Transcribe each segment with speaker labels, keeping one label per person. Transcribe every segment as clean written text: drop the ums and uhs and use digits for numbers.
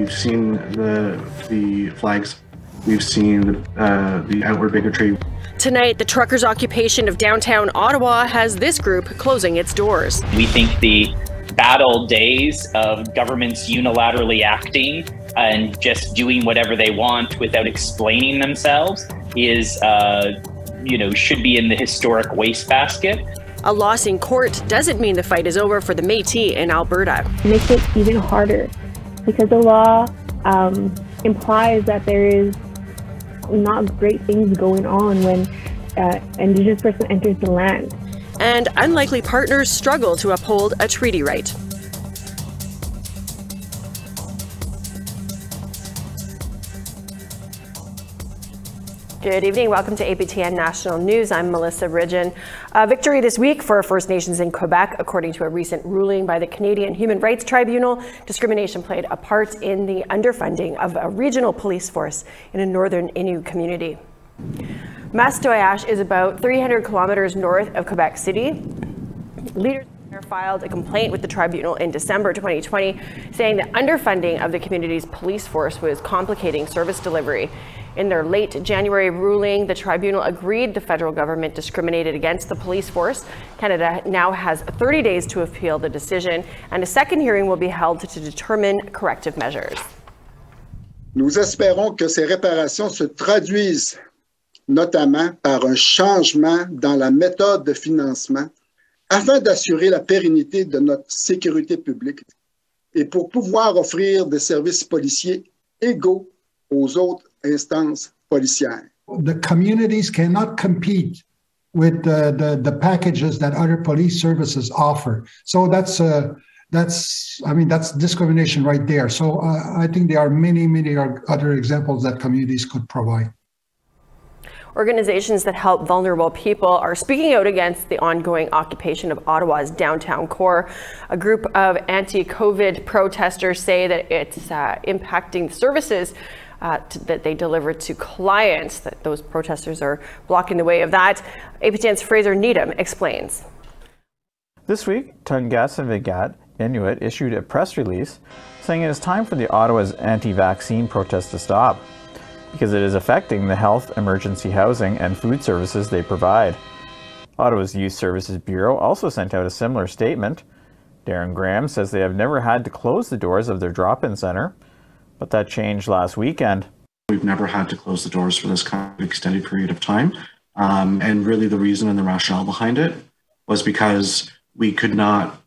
Speaker 1: we've seen the flags, we've seen the outward bigotry.
Speaker 2: Tonight, the truckers' occupation of downtown Ottawa has this group closing its doors.
Speaker 3: We think the bad old days of governments unilaterally acting and just doing whatever they want without explaining themselves is, should be in the historic wastebasket.
Speaker 2: A loss in court doesn't mean the fight is over for the Métis in Alberta.
Speaker 4: It makes it even harder because the law implies that there is not great things going on when Indigenous person enters the land.
Speaker 2: And unlikely partners struggle to uphold a treaty right. Good evening. Welcome to APTN National News. I'm Melissa Ridgen. Victory this week for First Nations in Quebec. According to a recent ruling by the Canadian Human Rights Tribunal, discrimination played a part in the underfunding of a regional police force in a northern Innu community. Mastoyache is about 300 kilometers north of Quebec City. Leaders there filed a complaint with the tribunal in December 2020, saying the underfunding of the community's police force was complicating service delivery. In their late January ruling, the tribunal agreed the federal government discriminated against the police force. Canada now has 30 days to appeal the decision, and a second hearing will be held to determine corrective measures.
Speaker 5: Nous espérons que ces réparations se traduisent notamment par un changement dans la méthode de financement afin d'assurer la pérennité de notre sécurité publique et pour pouvoir offrir des services policiers égaux aux autres instances policières.
Speaker 6: The communities cannot compete with the packages that other police services offer. So that's discrimination right there. So I think there are many other examples that communities could provide.
Speaker 2: Organizations that help vulnerable people are speaking out against the ongoing occupation of Ottawa's downtown core. A group of anti-COVID protesters say that it's impacting the services that they deliver to clients, that those protesters are blocking the way of that. APTN's Fraser Needham explains.
Speaker 7: This week, Tungasavik Inuit issued a press release saying it is time for the Ottawa's anti-vaccine protest to stop, because it is affecting the health, emergency housing, and food services they provide. Ottawa's Youth Services Bureau also sent out a similar statement. Darren Graham says they have never had to close the doors of their drop-in centre, but that changed last weekend.
Speaker 1: We've never had to close the doors for this kind of extended period of time. And really the reason and the rationale behind it was because we could not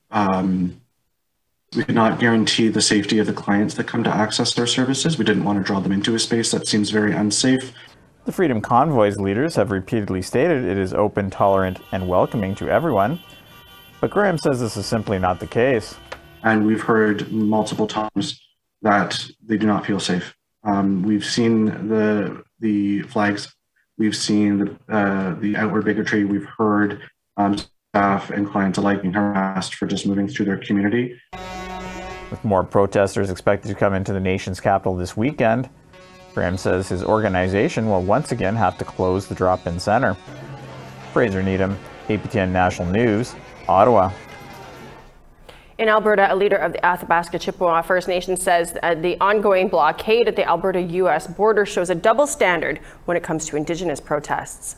Speaker 1: guarantee the safety of the clients that come to access their services. We didn't want to draw them into a space that seems very unsafe.
Speaker 7: The Freedom Convoy's leaders have repeatedly stated it is open, tolerant, and welcoming to everyone. But Graham says this is simply not the case.
Speaker 1: And we've heard multiple times that they do not feel safe. We've seen the flags, we've seen the outward bigotry, we've heard staff and clients alike being harassed for just moving through their community.
Speaker 7: With more protesters expected to come into the nation's capital this weekend, Graham says his organization will once again have to close the drop-in centre. Fraser Needham, APTN National News, Ottawa.
Speaker 2: In Alberta, a leader of the Athabasca Chippewa First Nation says the ongoing blockade at the Alberta-US border shows a double standard when it comes to Indigenous protests.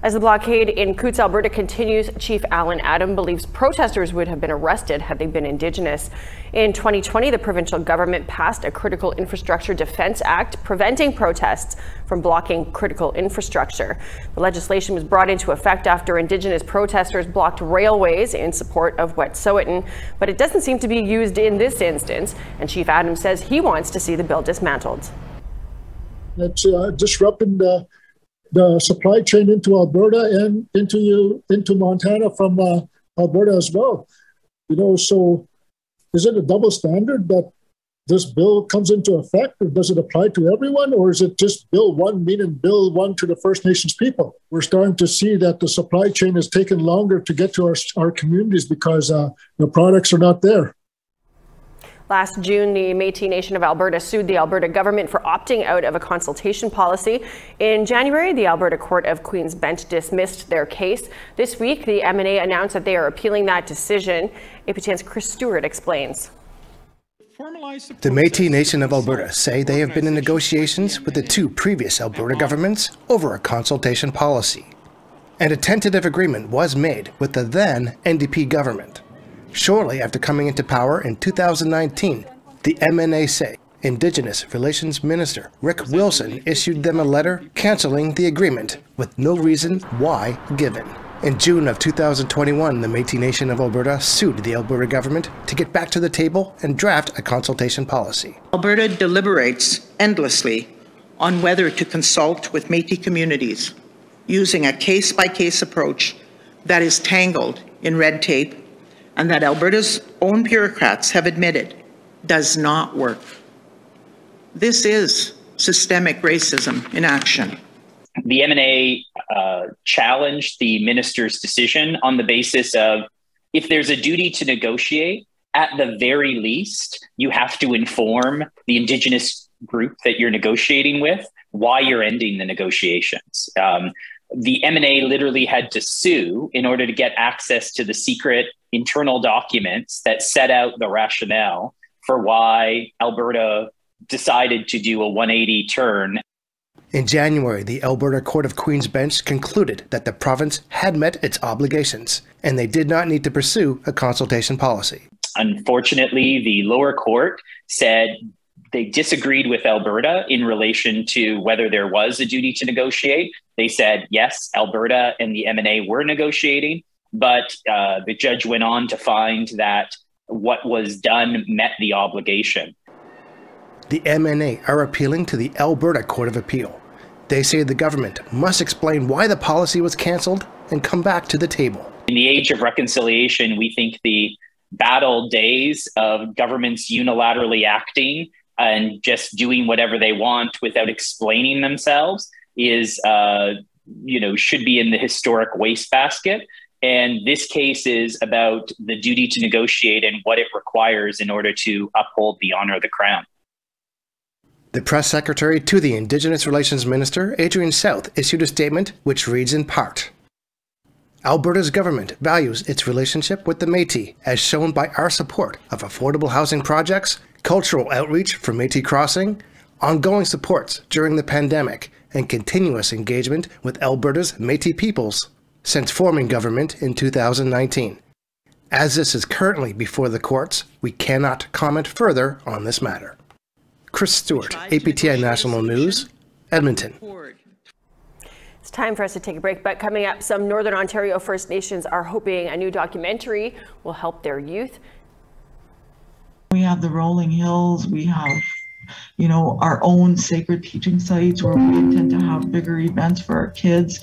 Speaker 2: As the blockade in Coutts, Alberta continues, Chief Alan Adam believes protesters would have been arrested had they been Indigenous. In 2020, the provincial government passed a Critical Infrastructure Defence Act preventing protests from blocking critical infrastructure. The legislation was brought into effect after Indigenous protesters blocked railways in support of Wet'suwet'en, but it doesn't seem to be used in this instance, and Chief Adam says he wants to see the bill dismantled.
Speaker 8: It's disrupting the supply chain into Alberta and into Montana from Alberta as well. So is it a double standard that this bill comes into effect, or does it apply to everyone, or is it just Bill 1, meaning Bill 1 to the First Nations people? We're starting to see that the supply chain has taken longer to get to our communities because the products are not there.
Speaker 2: Last June, the Metis Nation of Alberta sued the Alberta government for opting out of a consultation policy. In January, the Alberta Court of Queen's Bench dismissed their case. This week, the MNA announced that they are appealing that decision. APTN's Chris Stewart explains.
Speaker 9: The Metis Nation of Alberta say they have been in negotiations with the two previous Alberta governments over a consultation policy. And a tentative agreement was made with the then NDP government. Shortly after coming into power in 2019, the MNA Indigenous Relations Minister Rick Wilson issued them a letter cancelling the agreement with no reason why given. In June of 2021, the Metis Nation of Alberta sued the Alberta government to get back to the table and draft a consultation policy.
Speaker 10: Alberta deliberates endlessly on whether to consult with Métis communities using a case-by-case approach that is tangled in red tape and that Alberta's own bureaucrats have admitted does not work. This is systemic racism in action.
Speaker 3: The MNA challenged the minister's decision on the basis of, if there's a duty to negotiate, at the very least, you have to inform the Indigenous group that you're negotiating with why you're ending the negotiations. The MNA literally had to sue in order to get access to the secret internal documents that set out the rationale for why Alberta decided to do a 180 turn.
Speaker 9: In January, the Alberta Court of Queen's Bench concluded that the province had met its obligations, and they did not need to pursue a consultation policy.
Speaker 3: Unfortunately, the lower court said they disagreed with Alberta in relation to whether there was a duty to negotiate. They said, yes, Alberta and the MNA were negotiating, but the judge went on to find that what was done met the obligation.
Speaker 9: The MNA are appealing to the Alberta Court of Appeal. They say the government must explain why the policy was cancelled and come back to the table.
Speaker 3: In the age of reconciliation, we think the battle days of governments unilaterally acting and just doing whatever they want without explaining themselves is, should be in the historic wastebasket. And this case is about the duty to negotiate and what it requires in order to uphold the honor of the Crown.
Speaker 9: The press secretary to the Indigenous Relations Minister, Adrian South, issued a statement which reads in part, Alberta's government values its relationship with the Métis as shown by our support of affordable housing projects, cultural outreach for Métis Crossing, ongoing supports during the pandemic, and continuous engagement with Alberta's Métis peoples since forming government in 2019. As this is currently before the courts, we cannot comment further on this matter. Chris Stewart, APTN National News, Edmonton.
Speaker 2: It's time for us to take a break, but coming up, some Northern Ontario First Nations are hoping a new documentary will help their youth.
Speaker 11: We have the rolling hills, we have, our own sacred teaching sites where we intend to have bigger events for our kids.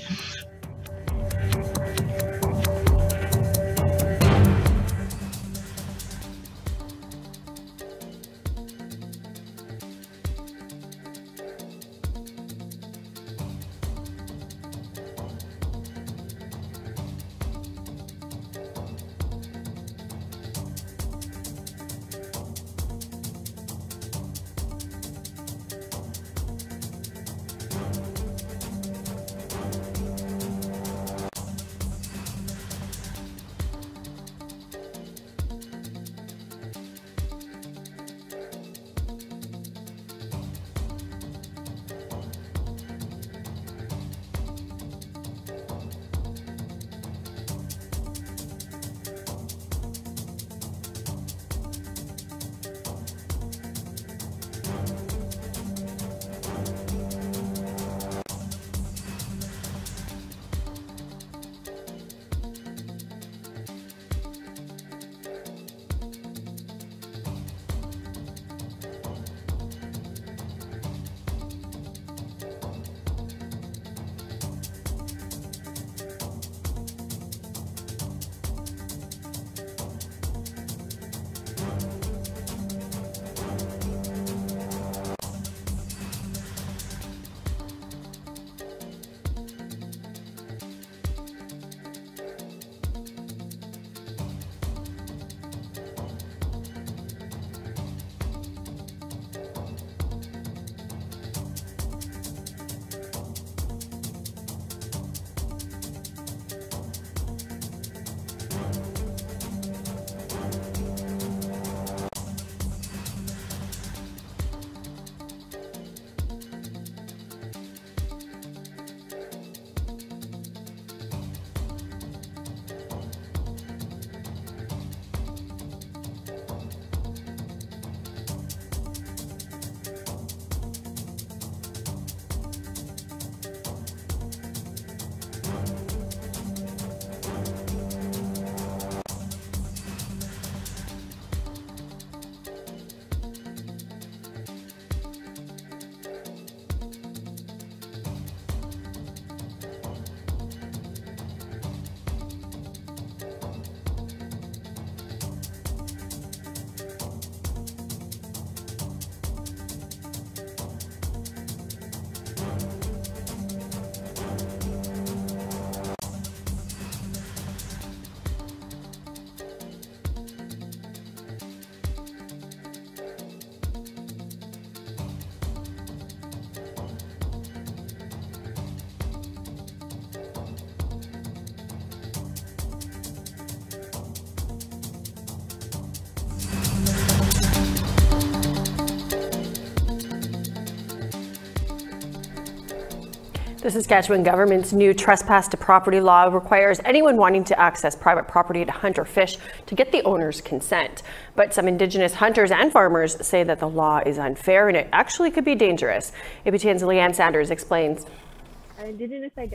Speaker 2: The Saskatchewan government's new trespass to property law requires anyone wanting to access private property to hunt or fish to get the owner's consent. But some Indigenous hunters and farmers say that the law is unfair and it actually could be dangerous. APTN's Leis Artisan explains.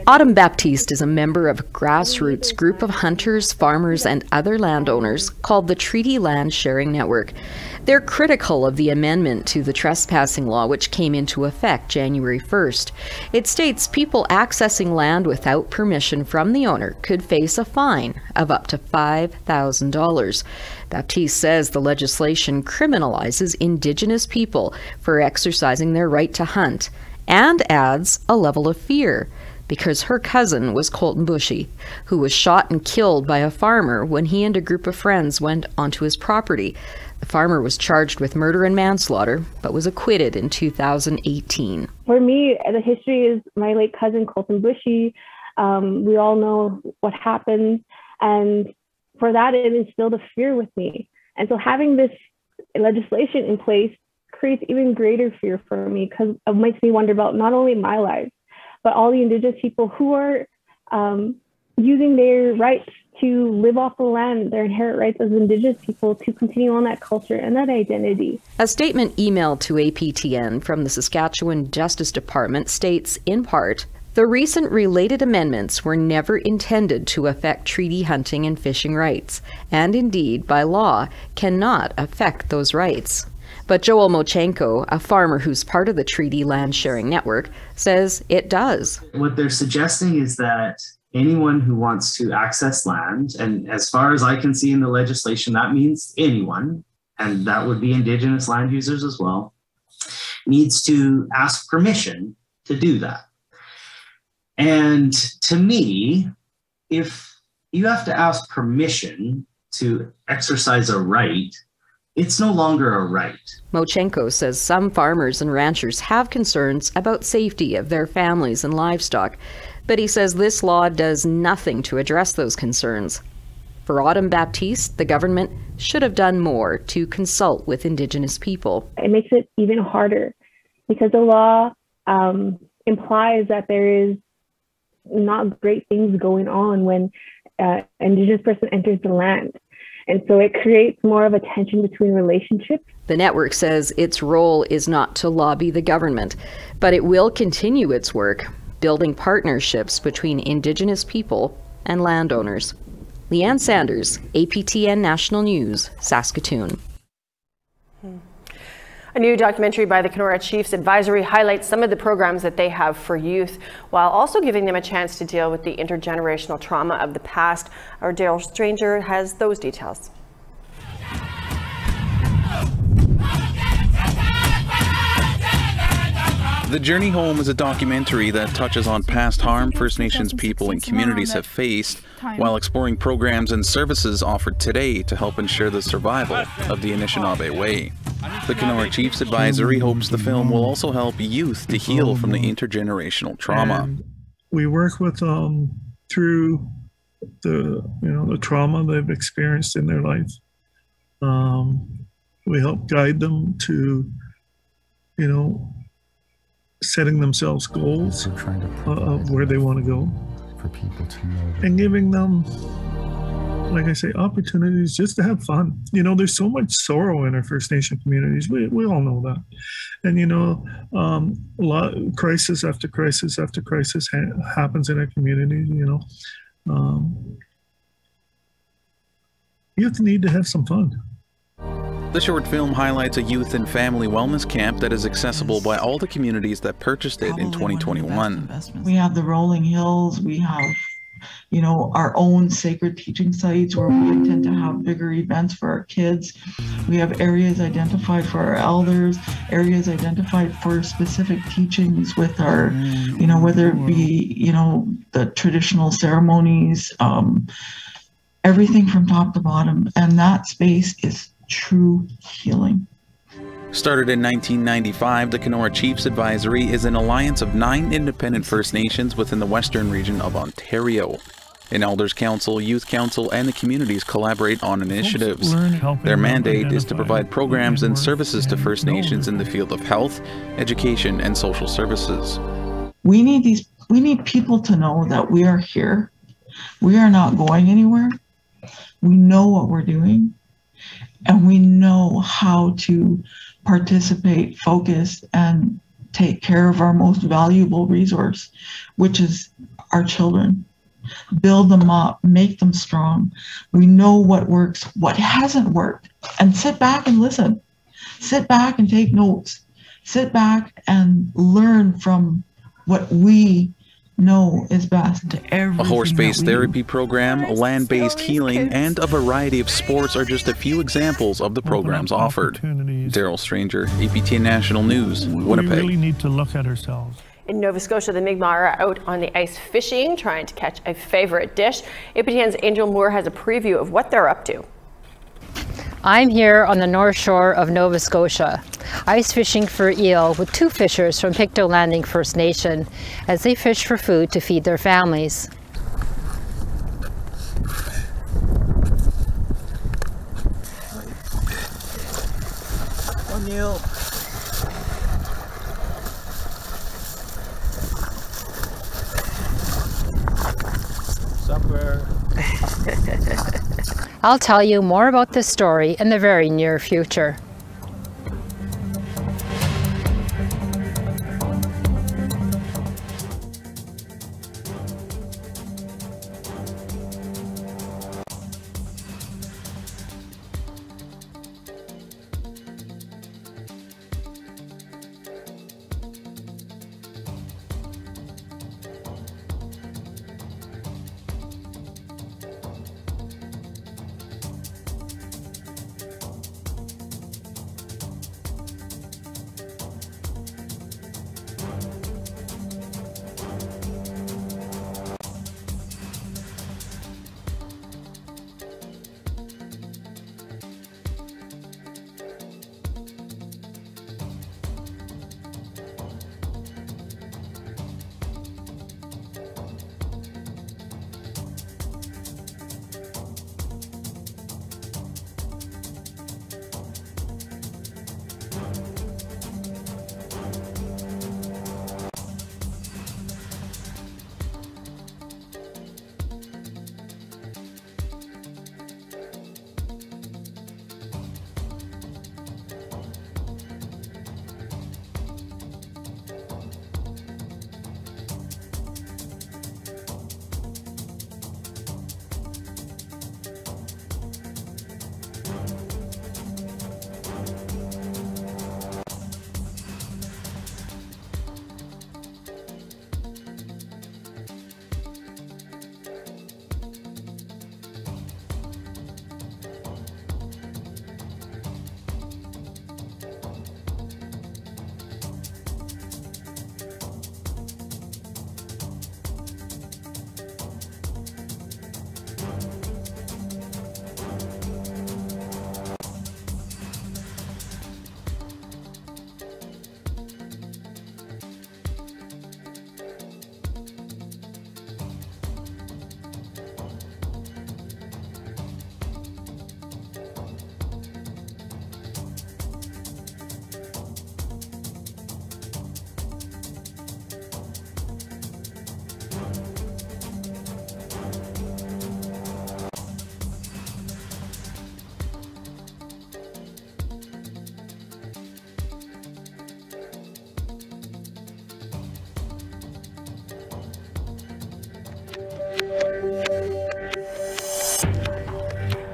Speaker 12: Autumn Baptiste is a member of a grassroots group of hunters, farmers, and other landowners called the Treaty Land Sharing Network. They're critical of the amendment to the trespassing law, which came into effect January 1st. It states people accessing land without permission from the owner could face a fine of up to $5,000. Baptiste says the legislation criminalizes Indigenous people for exercising their right to hunt, and adds a level of fear because her cousin was Colton Bushy, who was shot and killed by a farmer when he and a group of friends went onto his property. The farmer was charged with murder and manslaughter, but was acquitted in 2018.
Speaker 4: For me, the history is my late cousin Colton Bushy. We all know what happened, and for that, it instilled a fear with me. And so having this legislation in place creates even greater fear for me, because it makes me wonder about not only my life, but all the Indigenous people who are using their rights to live off the land, their inherent rights as Indigenous people to continue on that culture and that identity.
Speaker 12: A statement emailed to APTN from the Saskatchewan Justice Department states, in part, the recent related amendments were never intended to affect treaty hunting and fishing rights, and indeed, by law, cannot affect those rights. But Joel Mochenko, a farmer who's part of the Treaty Land Sharing Network, says it does.
Speaker 13: What they're suggesting is that anyone who wants to access land, and as far as I can see in the legislation, that means anyone, and that would be Indigenous land users as well, needs to ask permission to do that. And to me, if you have to ask permission to exercise a right, it's no longer a right.
Speaker 12: Mochenko says some farmers and ranchers have concerns about safety of their families and livestock, but he says this law does nothing to address those concerns. For Autumn Baptiste, the government should have done more to consult with Indigenous people.
Speaker 4: It makes it even harder because the law implies that there is not great things going on when an Indigenous person enters the land. And so it creates more of a tension between relationships.
Speaker 12: The network says its role is not to lobby the government, but it will continue its work, building partnerships between Indigenous people and landowners. Leanne Sanders, APTN National News, Saskatoon.
Speaker 2: A new documentary by the Kenora Chiefs Advisory highlights some of the programs that they have for youth, while also giving them a chance to deal with the intergenerational trauma of the past. Our Daryl Stranger has those details.
Speaker 14: The Journey Home is a documentary that touches on past harm First Nations people and communities have faced, while exploring programs and services offered today to help ensure the survival of the Anishinaabe way. The Kenora Chiefs Advisory hopes the film will also help youth to heal from the intergenerational trauma.
Speaker 15: And we work with them through the trauma they've experienced in their life. We help guide them to, setting themselves goals of where they want to go, for people to know, and giving them, like I say, opportunities just to have fun. There's so much sorrow in our First Nation communities. We all know that, and a lot of crisis after crisis after crisis happens in our communities. Youth need to have some fun.
Speaker 14: The short film highlights a youth and family wellness camp that is accessible by all the communities that purchased it in 2021.
Speaker 11: We have the rolling hills, we have, our own sacred teaching sites where we intend to have bigger events for our kids. We have areas identified for our elders, areas identified for specific teachings with our, whether it be, the traditional ceremonies, everything from top to bottom. And that space is true healing.
Speaker 14: Started in 1995, the Kenora Chiefs Advisory is an alliance of 9 independent First Nations within the western region of Ontario. An Elders Council, Youth Council, and the communities collaborate on initiatives. Their mandate is to provide programs and services to First Nations in the field of health, education, and social services.
Speaker 11: We need these We need people to know that we are here. We are not going anywhere. We know what we're doing, and we know how to participate, focus, and take care of our most valuable resource, which is our children. Build them up, make them strong. We know what works, what hasn't worked, and sit back and listen. Sit back and take notes. Sit back and learn from what we know is best.
Speaker 14: A horse-based therapy program, land-based healing, and a variety of sports are just a few examples of the programs offered. Daryl Stranger, APTN National News, Winnipeg.
Speaker 15: We really need to look at ourselves.
Speaker 2: In Nova Scotia, the Migmar are out on the ice fishing, trying to catch a favorite dish. APTN's Angel Moore has a preview of what they're up to.
Speaker 16: I'm here on the north shore of Nova Scotia, ice fishing for eel with two fishers from Pictou Landing First Nation as they fish for food to feed their families.
Speaker 15: One eel. Supper.
Speaker 16: I'll tell you more about this story in the very near future.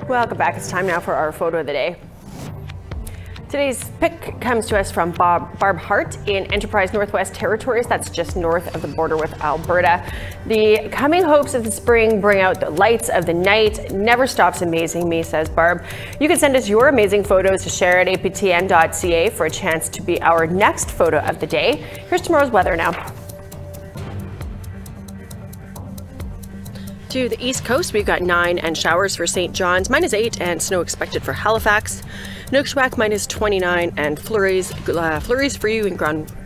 Speaker 2: Welcome back. It's time now for our photo of the day. Today's pick comes to us from Barb Hart in Enterprise Northwest Territories. That's just north of the border with Alberta. The coming hopes of the spring bring out the lights of the night. Never stops amazing me, says Barb. You can send us your amazing photos to share at aptn.ca for a chance to be our next photo of the day. Here's tomorrow's weather now. To the east coast, we've got 9 and showers for St. John's, -8 and snow expected for Halifax. Nookshwack -29 and flurries for you in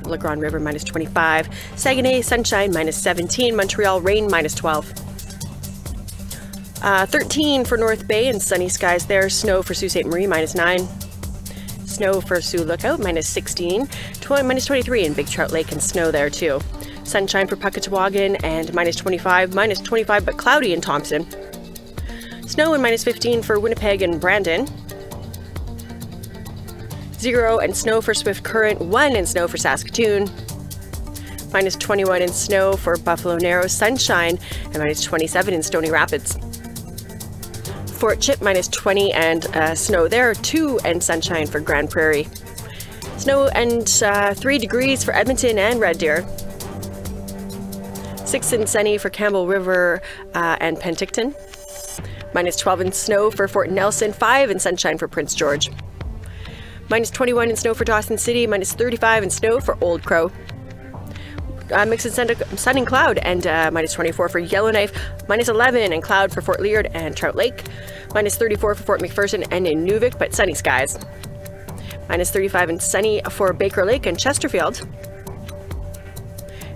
Speaker 2: La Grande River -25. Saguenay sunshine -17. Montreal rain -12. 13 for North Bay and sunny skies there. Snow for Sault Ste. Marie -9. Snow for Sioux Lookout -16. -23 in Big Trout Lake and snow there too. Sunshine for Puckatawagan and -25, -25 but cloudy in Thompson. Snow and -15 for Winnipeg and Brandon. 0 and snow for Swift Current, 1 and snow for Saskatoon. -21 in snow for Buffalo Narrows, sunshine, and -27 in Stony Rapids. Fort Chip, -20 and snow there, 2 and sunshine for Grand Prairie. Snow and 3 degrees for Edmonton and Red Deer. 6 and sunny for Campbell River and Penticton. -12 in snow for Fort Nelson, 5 and sunshine for Prince George. -21 in snow for Dawson City, -35 in snow for Old Crow. Mix and sun and cloud, and -24 for Yellowknife, -11 and cloud for Fort Leard and Trout Lake, -34 for Fort McPherson and Inuvik, but sunny skies. -35 and sunny for Baker Lake and Chesterfield.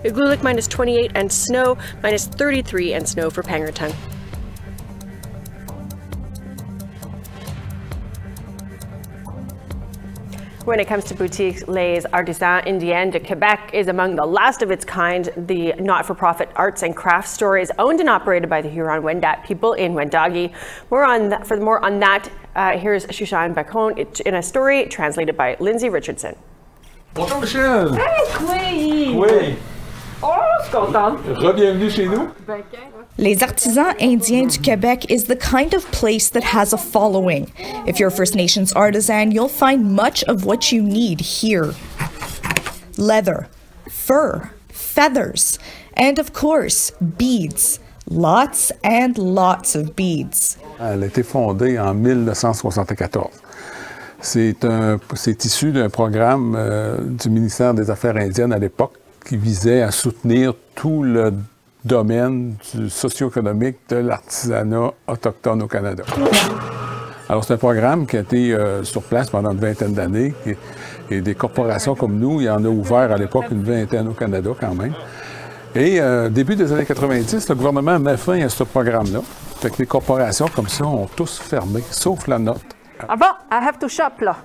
Speaker 2: Igloolik, -28 and snow, -33 and snow for Pangerton. When it comes to boutiques, Leis Artisan Indienne de Quebec is among the last of its kind. The not-for-profit arts and crafts store is owned and operated by the Huron-Wendat people in Wendake. For more on that, here's Shushan Bacon in a story translated by Lindsay Richardson.
Speaker 17: Bonjour Michel!
Speaker 18: Hey,
Speaker 17: oui!
Speaker 18: Oh, je suis contente!
Speaker 17: Re-bienvenue chez nous!
Speaker 18: Les Artisans Indiens du Québec is the kind of place that has a following. If you're a First Nations artisan, you'll find much of what you need here. Leather, fur, feathers, and of course, beads. Lots and lots of beads.
Speaker 17: Elle a été fondée en 1974. C'est issu d'un programme du ministère des Affaires indiennes à l'époque qui visait à soutenir tout le domaine socio-économique de l'artisanat autochtone au Canada. Alors, c'est un programme qui a été sur place pendant une vingtaine d'années et des corporations comme nous, il y en a ouvert à l'époque une vingtaine au Canada quand même. Et début des années 90, le gouvernement met fin à ce programme-là. Fait que les corporations comme ça ont tous fermé, sauf la nôtre.
Speaker 18: Ah bon, I have to shop là.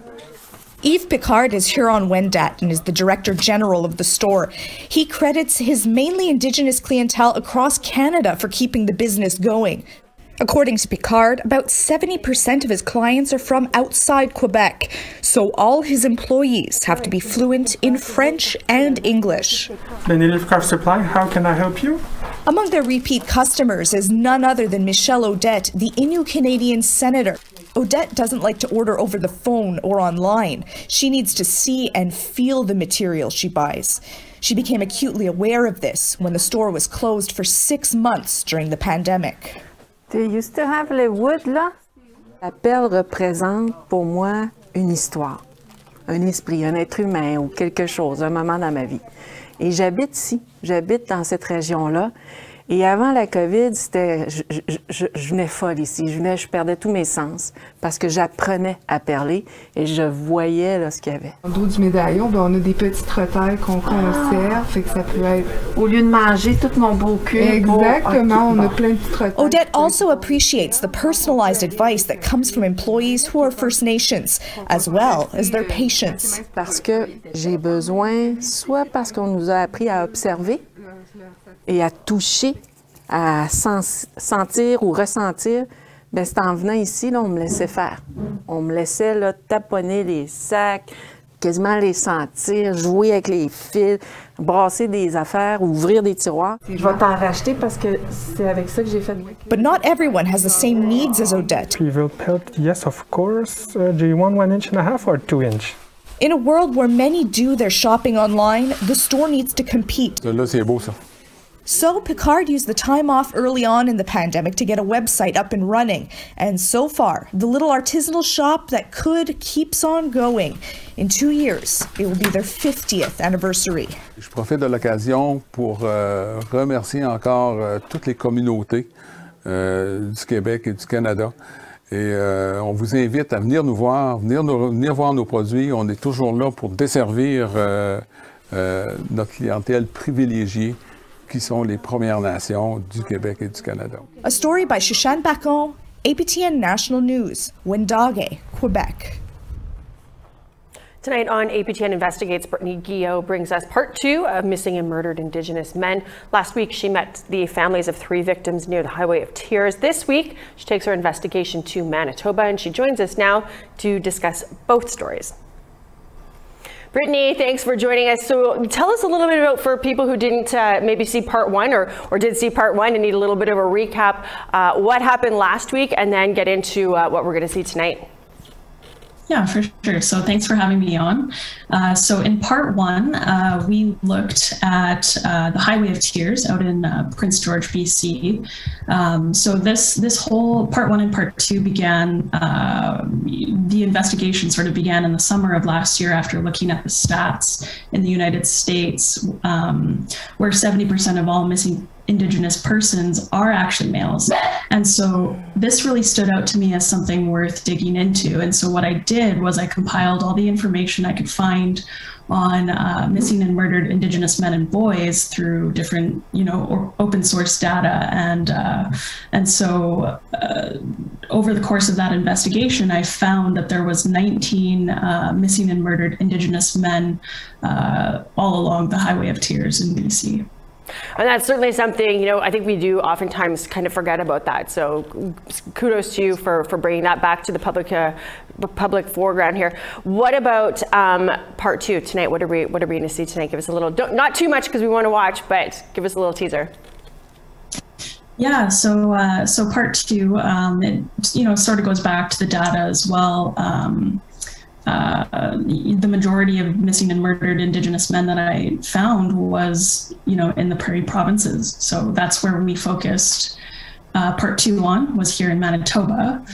Speaker 18: Yves Picard is Huron-Wendat and is the Director General of the store. He credits his mainly Indigenous clientele across Canada for keeping the business going. According to Picard, about 70% of his clients are from outside Quebec, so all his employees have to be fluent in French and English.
Speaker 19: The Native Craft Supply, how can I help you?
Speaker 18: Among their repeat customers is none other than Michelle Odette, the Innu Canadian senator. Odette doesn't like to order over the phone or online. She needs to see and feel the material she buys. She became acutely aware of this when the store was closed for 6 months during the pandemic.
Speaker 20: Do you still have the wood là? La perle représente pour moi une histoire, un esprit, un être humain ou quelque chose, un moment dans ma vie. Et j'habite ici, j'habite dans cette région-là. Et avant la COVID, je venais folle ici. Je perdais tous mes sens parce que j'apprenais à perler et je voyais là, ce qu'il y avait.
Speaker 21: Au dos du médaillon, ben, on a des petites retailles qu'on conserve, fait que ça peut être... Au lieu de manger tout mon beau cul. Exactement, on a plein de petites retailles.
Speaker 18: Odette also appreciates the personalized advice that comes from employees who are First Nations, as well as their patience.
Speaker 20: Parce que j'ai besoin, soit parce qu'on nous a appris à observer, et à toucher, à sentir ou ressentir, ben c'est en venant ici, là, on me laissait faire. On me laissait là, taponner les sacs, quasiment les sentir, jouer avec les fils, brasser des affaires, ouvrir des tiroirs.
Speaker 21: Je vais t'en racheter parce que c'est avec ça que j'ai fait.
Speaker 18: But not everyone has the same needs as Odette.
Speaker 19: Trivial pelt, yes, of course. Do you want 1.5 inches or 2 inches?
Speaker 18: In a world where many do their shopping online, the store needs to compete.
Speaker 17: Là, c'est beau, ça.
Speaker 18: So Picard used the time off early on in the pandemic to get a website up and running. And so far, the little artisanal shop that could keeps on going. In 2 years, it will be their 50th anniversary.
Speaker 17: Je profite de l'occasion pour remercier encore toutes les communautés du Québec et du Canada. Et on vous invite à venir nous voir, venir voir nos produits. On est toujours là pour desservir notre clientèle privilégiée, qui sont les Premières Nations du Québec et du Canada.
Speaker 18: A story by Shushan Bacon, APTN National News, Wendake, Quebec.
Speaker 2: Tonight on APTN Investigates, Brittany Guillo brings us part 2 of Missing and Murdered Indigenous Men. Last week, she met the families of 3 victims near the Highway of Tears. This week, she takes her investigation to Manitoba, and she joins us now to discuss both stories. Brittany, thanks for joining us. So tell us a little bit about, for people who didn't maybe see part 1 or did see part 1 and need a little bit of a recap, what happened last week, and then get into what we're going to see tonight.
Speaker 5: Yeah, for sure. So thanks for having me on. So in part 1, we looked at the Highway of Tears out in Prince George, BC. So this whole part 1 and part 2 began, the investigation sort of began in the summer of last year after looking at the stats in the United States, where 70% of all missing Indigenous persons are actually males. And so this really stood out to me as something worth digging into. And so what I did was I compiled all the information I could find on missing and murdered Indigenous men and boys through different, open source data. And so over the course of that investigation, I found that there was 19 missing and murdered Indigenous men all along the Highway of Tears in BC.
Speaker 2: And that's certainly something, I think we do oftentimes kind of forget about that. So kudos to you for bringing that back to the public foreground here. What about part 2 tonight? What are we going to see tonight? Give us a little, not too much because we want to watch, but give us a little teaser.
Speaker 5: Yeah, so part 2, it sort of goes back to the data as well. The majority of missing and murdered Indigenous men that I found was, in the prairie provinces. So that's where we focused part 2 on, was here in Manitoba.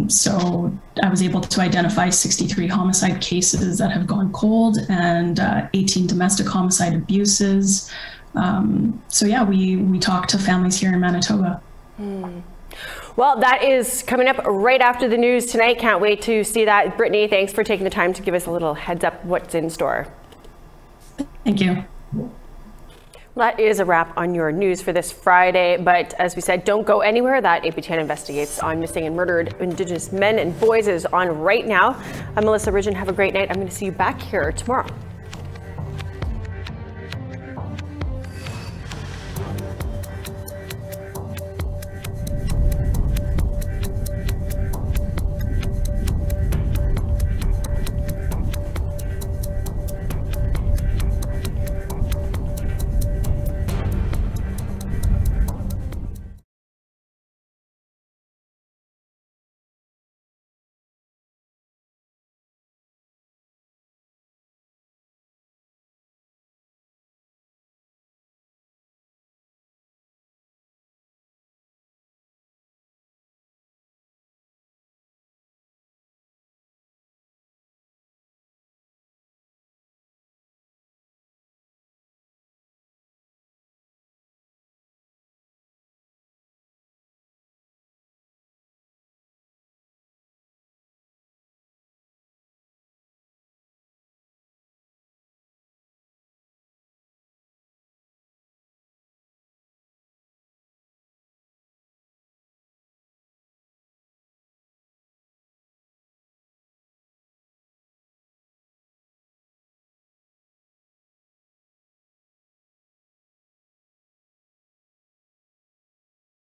Speaker 5: So I was able to identify 63 homicide cases that have gone cold and 18 domestic homicide abuses. So yeah, we talked to families here in Manitoba.
Speaker 2: Well, that is coming up right after the news tonight. Can't wait to see that. Brittany, thanks for taking the time to give us a little heads up what's in store.
Speaker 5: Thank you.
Speaker 2: Well, that is a wrap on your news for this Friday. But as we said, don't go anywhere. That APTN Investigates on Missing and Murdered Indigenous Men and Boys is on right now. I'm Metis Nation. Have a great night. I'm going to see you back here tomorrow.